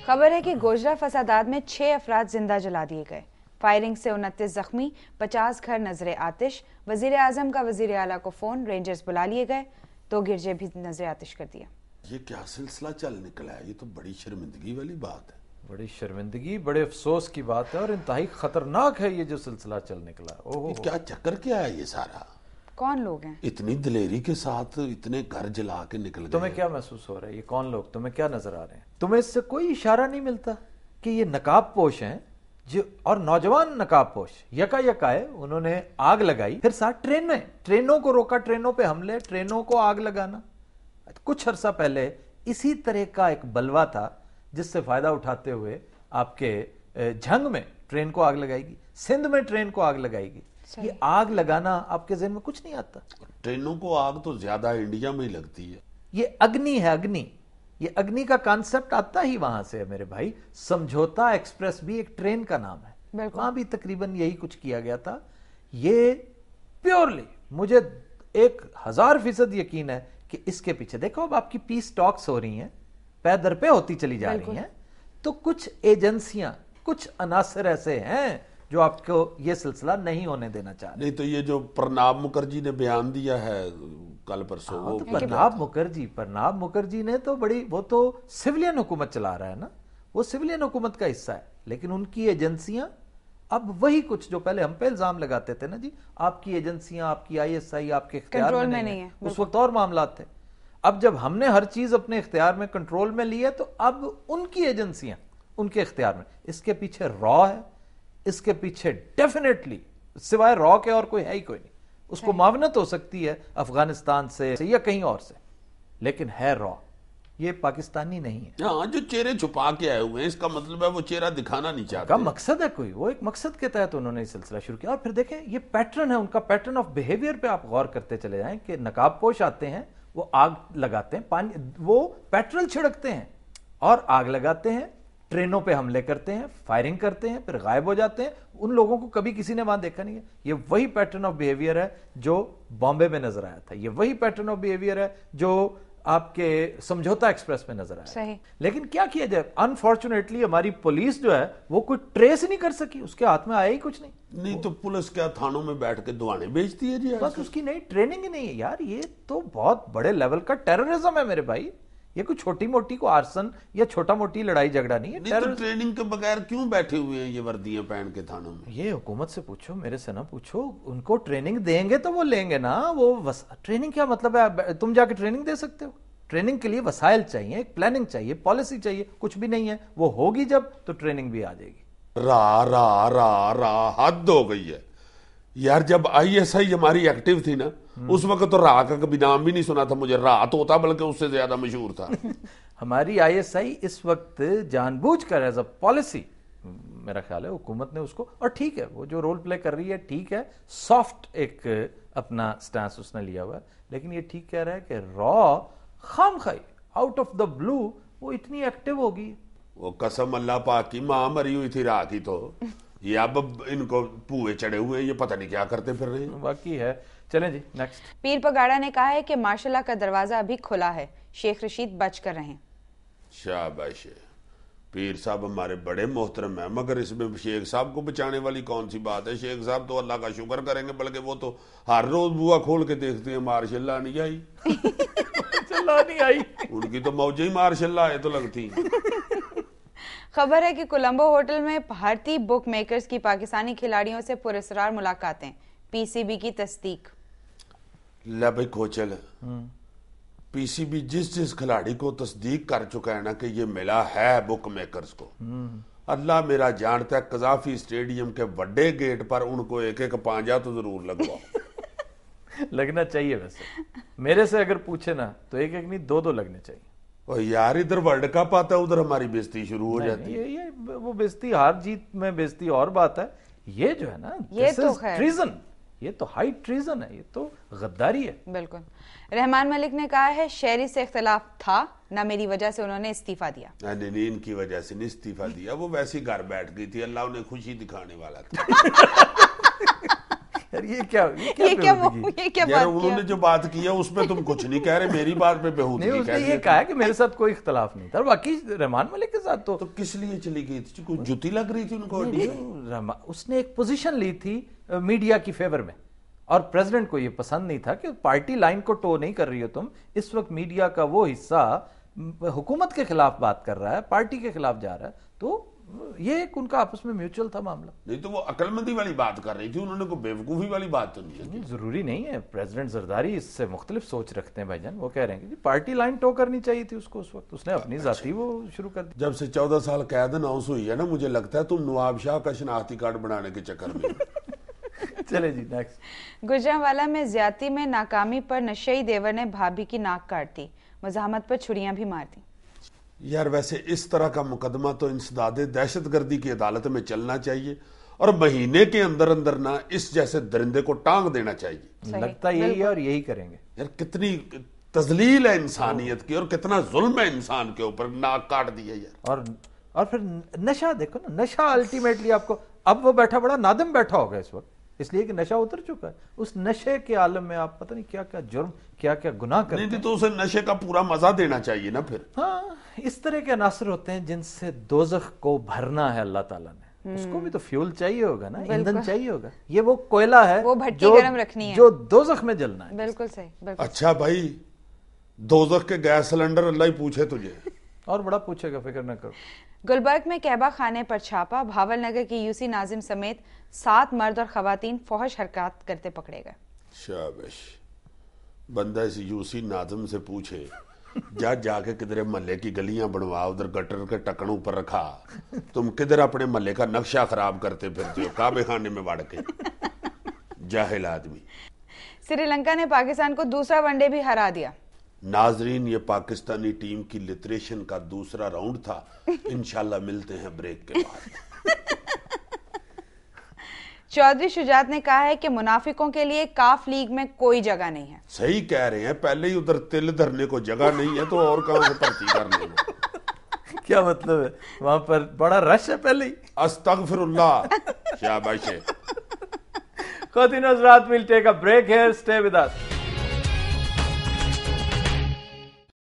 खबर है कि गोजरा फसादात में 6 अफराद जिंदा जला दिए गए। फायरिंग से 29 जख्मी, 50 घर नजर आतिश। वजीर आजम का वजीर आला को फोन, रेंजर्स बुला लिए गए, 2 गिरजे भी नजर आतिश कर दिया। ये क्या सिलसिला चल निकला है? ये तो बड़ी शर्मिंदगी वाली बात है। बड़ी शर्मिंदगी, बड़े अफसोस की बात है और इंतहाई खतरनाक है ये जो सिलसिला चल निकला। ओहो, क्या चक्कर क्या है ये सारा? कौन लोग हैं? इतनी दिलेरी के साथ इतने घर जला के निकल गए। तुम्हें क्या महसूस हो रहा है? ये कौन लोग तुम्हें क्या नजर आ रहे हैं? तुम्हें इससे कोई इशारा नहीं मिलता कि ये नकाब पोश हैं जो, और नौजवान नकाब पोश यका आए, उन्होंने आग लगाई, फिर साथ ट्रेनों को रोका, ट्रेनों पे हमले, ट्रेनों को आग लगाना। कुछ अरसा पहले इसी तरह का एक बलवा था जिससे फायदा उठाते हुए आपके झंग में ट्रेन को आग लगाएगी, सिंध में ट्रेन को आग लगाएगी। ये आग लगाना आपके ज़हन में कुछ नहीं आता? ट्रेनों को आग तो ज्यादा इंडिया में ही लगती है। ये अग्नि है, अग्नि। ये अग्नि का कॉन्सेप्ट आता ही वहां से है मेरे भाई। समझौता एक्सप्रेस भी एक ट्रेन का नाम है, वहां भी तकरीबन यही कुछ किया गया था। ये प्योरली, मुझे 1000% यकीन है कि इसके पीछे देखो, अब आपकी पीस टॉक्स हो रही हैं, पैदर पे होती चली जा रही हैं, तो कुछ एजेंसियां, कुछ अनासर ऐसे हैं जो आपको ये सिलसिला नहीं होने देना चाह रहे। नहीं तो ये जो प्रणब मुखर्जी ने बयान दिया है कल परसों, वो तो प्रणब मुखर्जी ने तो वो तो सिविलियन हुकूमत चला रहा है ना, वो सिविलियन हुकूमत का हिस्सा है, लेकिन उनकी एजेंसियां अब वही कुछ जो पहले हम पे इल्जाम लगाते थे ना जी, आपकी एजेंसियां, आपकी ISI आपके इख्तियार में नहीं है, उस वक्त और मामला थे। अब जब हमने हर चीज अपने इख्तियार में, कंट्रोल में ली है, तो अब उनकी एजेंसियां उनके इख्तियार में। इसके पीछे रॉ है, इसके पीछे डेफिनेटली सिवाय रॉ के और कोई है ही कोई नहीं। उसको मावनत हो सकती है अफगानिस्तान से या कहीं और से, लेकिन है रॉ, ये पाकिस्तानी नहीं है। हाँ, जो चेहरे छुपा के आए हुए हैं, इसका मतलब है वो चेहरा दिखाना नहीं चाहते। का मकसद है कोई, वो एक मकसद के तहत उन्होंने ये सिलसिला शुरू किया। और फिर देखें ये पैटर्न है उनका, पैटर्न ऑफ बिहेवियर पे आप गौर करते चले जाएं कि नकाबपोश आते हैं, वो आग लगाते हैं, पानी, वो पेट्रोल छिड़कते हैं और आग लगाते हैं, ट्रेनों पे हमले करते हैं, फायरिंग करते हैं, फिर गायब हो जाते हैं। उन लोगों को कभी किसी ने वहां देखा नहीं है। ये वही पैटर्न ऑफ बिहेवियर है जो बॉम्बे में नजर आया था, ये वही पैटर्न ऑफ बिहेवियर है जो आपके समझौता एक्सप्रेस में नजर आया। सही। लेकिन क्या किया जाए, अनफॉर्चुनेटली हमारी पुलिस जो है वो कोई ट्रेस नहीं कर सकी, उसके हाथ में आया ही कुछ नहीं तो पुलिस क्या थानों में बैठ के दुआने बेचती है जी? बस उसकी नई ट्रेनिंग ही नहीं है यार। ये तो बहुत बड़े लेवल का टेररिज्म है मेरे भाई। ये कोई छोटी मोटी को आर्सन या छोटा मोटी लड़ाई झगड़ा नहीं है। तो ट्रेनिंग के बगैर क्यों बैठे हुए हैं ये वर्दियां पहन के थानों में? ये हुकूमत से पूछो, मेरे से ना पूछो। उनको ट्रेनिंग देंगे तो वो लेंगे ना। वो ट्रेनिंग क्या मतलब है? तुम जाके ट्रेनिंग दे सकते हो? ट्रेनिंग के लिए वसाइल चाहिए, एक प्लानिंग चाहिए, पॉलिसी चाहिए। कुछ भी नहीं है। वो होगी जब तो ट्रेनिंग भी आ जाएगी। रा हद हो गई है यार। जब ISI हमारी एक्टिव थी ना, उस वक्त तो रा का कभी नाम भी नहीं सुना था मुझे। रा तो होता बल्कि उससे ज्यादा मशहूर था। हमारी ISI इस वक्त जानबूझकर एज अ पॉलिसी, मेरा ख्याल है हुकूमत ने उसको, और ठीक है वो जो रोल प्ले कर रही है ठीक है, सॉफ्ट एक अपना स्टैंस उसने लिया हुआ है, लेकिन ये ठीक कह रहा है कि रॉ खामखाई आउट ऑफ द ब्लू वो इतनी एक्टिव होगी। वो कसम अल्लाह पाक की, मां मरी हुई थी रा की, तो ये अब इनको पूए चढ़े हुए, ये पता नहीं क्या करते फिर रहे हैं। बाकी है। चलें जी नेक्स्ट। पीर पगाड़ा ने कहा है कि मार्शल का दरवाजा अभी खुला है, शेख रशीद बच कर रहें। शाबाश। पीर साहब हमारे बड़े मोहतरम है, मगर इसमें शेख साहब को बचाने वाली कौन सी बात है? शेख साहब तो अल्लाह का शुक्र करेंगे, बल्कि वो तो हर रोज बुआ खोल के देखते हैं मार्शल्लाह नहीं आई। नहीं आई उनकी तो मौजे ही मार्शल्लाह है तो लगती। खबर है कि कोलंबो होटल में भारतीय बुक मेकर्स की पाकिस्तानी खिलाड़ियों से पुरस्कार मुलाकातें, PCB की तस्दीक। ले भाई खोचल, PCB जिस खिलाड़ी को तस्दीक कर चुका है ना कि ये मिला है बुक मेकर्स को, अल्लाह मेरा जानता है कजाफी स्टेडियम के बड़े गेट पर उनको एक एक पांजा तो जरूर लगवाओ। लगना चाहिए वैसे। मेरे से अगर पूछे ना तो एक एक नहीं 2-2 लगने चाहिए। और यार इधर वर्ल्ड कप आता है, उधर हमारी बेइज्जती शुरू हो जाती है। ये वो बेइज्जती, हार जीत में बेइज्जती और बात है। ये जो है ना, ये तो ट्रीजन, ये तो हाई ट्रीजन है, ये तो गद्दारी है। बिल्कुल। रहमान मलिक ने कहा है शहरी से इख्तिलाफ था ना, मेरी वजह से उन्होंने इस्तीफा दिया। नहीं, इनकी वजह से नहीं इस्तीफा दिया, वो वैसे ही घर बैठ गई थी, अल्लाह उन्हें खुशी दिखाने वाला था। یار یہ کیا یار انہوں نے جو بات کی ہے اس پہ تم کچھ نہیں کہہ رہے, میری بات پہ بہودگی نہیں, اس کہہ نے رہی یہ ہے. کہا کہ میرے ساتھ کوئی اختلاف نہیں تھا, باقی رحمان ملک کے ساتھ تو کس لیے چلی گئی تھی؟ کوئی جوتی لگ رہی تھی ان کو؟ اس نے ایک پوزیشن لی تھی میڈیا کی فیور میں, اور پریزیڈنٹ کو یہ پسند نہیں تھا کہ پارٹی لائن کو ٹو نہیں کر رہی ہو تم. اس وقت میڈیا کا وہ حصہ حکومت کے خلاف بات کر رہا ہے, پارٹی کے خلاف جا رہا ہے, تو یہ ایک ان کا آپس میں میوچل تھا معاملہ. نہیں تو وہ عقل مندی والی بات کر رہی تھی, انہوں نے کوئی بیوقوفی والی بات تو نہیں کی. ضروری نہیں ہے, پریزیڈنٹ زرداری اس سے مختلف سوچ رکھتے ہیں بھائی جان. وہ کہہ رہے ہیں کہ پارٹی لائن ٹو کرنی چاہیے تھی اس کو اس وقت, اس نے اپنی ذاتی وہ شروع کر دی. جب سے 14 سال قید اناؤنس ہوئی ہے نا, مجھے لگتا ہے تم نواب شاہ کا شناختی کارڈ بنانے کے چکر میں. چلے جی نیکسٹ. گجرانوالہ میں زیادتی میں ناکامی پر نشئی دیور نے بھابھی کی ناک کاٹ دی, مزاحمت پر چھڑیاں بھی مار دی. یار ویسے اس طرح کا مقدمہ تو انسداد دہشت گردی کی عدالت میں چلنا چاہیے, اور مہینے کے اندر اندر نہ اس جیسے درندے کو ٹانگ دینا چاہیے. لگتا یہی ہے اور یہی کریں گے. یار کتنی تذلیل ہے انسانیت کی, اور کتنا ظلم ہے انسان کے اوپر, ناک کاٹ دی ہے یار. اور پھر نشہ دیکھو نا, نشہ الٹیمیٹلی آپ کو, اب وہ بیٹھا بڑا نادم بیٹھا ہوگا اس وقت, اس لیے کہ نشہ اتر چکا ہے. اس نشے کے عالم میں آپ پتہ نہیں کیا کیا جرم, کیا کیا گناہ کرتے ہیں. نہیں تو اسے نشے کا پورا مزہ دینا چاہیے نا پھر. ہاں, اس طرح کے عناصر ہوتے ہیں جن سے دوزخ کو بھرنا ہے اللہ تعالیٰ نے. اس کو بھی تو فیول چاہیے ہوگا نا, ایندھن چاہیے ہوگا. یہ وہ کوئلہ ہے وہ بھٹی گرم رکھنی ہے جو دوزخ میں جلنا ہے. بالکل صحیح. اچھا بھائی, دوزخ کے گیس سلنڈر اللہ ہی پوچھے تجھے, اور بڑا پوچھے گا, فکر نہ کرو. گلبرگ میں کعبہ خانے پر چھاپا, بھاول نگر کی یوسی ناظم سمیت 7 مرد اور خواتین فحش حرکات کرتے پکڑے گئے. شابش. بندہ اس یوسی ناظم سے پوچھے, جا کے کدھر محلے کی گلیاں بنوا, ادھر گٹر کے ٹکن اوپر رکھا, تم کدھر اپنے محلے کا نقشہ خراب کرتے پھرتے ہو کعبے خانے میں وڑ کے, جاہل آدمی. سری لنکا نے پاکستان کو دوسرا ون ڈے بھی ہرا دیا. ناظرین, یہ پاکستانی ٹیم کی لٹریشن کا دوسرا راؤنڈ تھا. انشاءاللہ ملتے ہیں بریک کے بعد. چودھری شجاعت نے کہا ہے کہ منافقوں کے لیے کاف لیگ میں کوئی جگہ نہیں ہے. صحیح کہہ رہے ہیں, پہلے ہی ادھر تل دھرنے کو جگہ نہیں ہے تو اور کہاں سے بھرتی کرنے کو. کیا مطلب ہے, وہاں پر بڑا رش ہے پہلے ہی. استغفر اللہ. شاباش ہے. خواتین حضرات, we'll take a break here. Stay with us.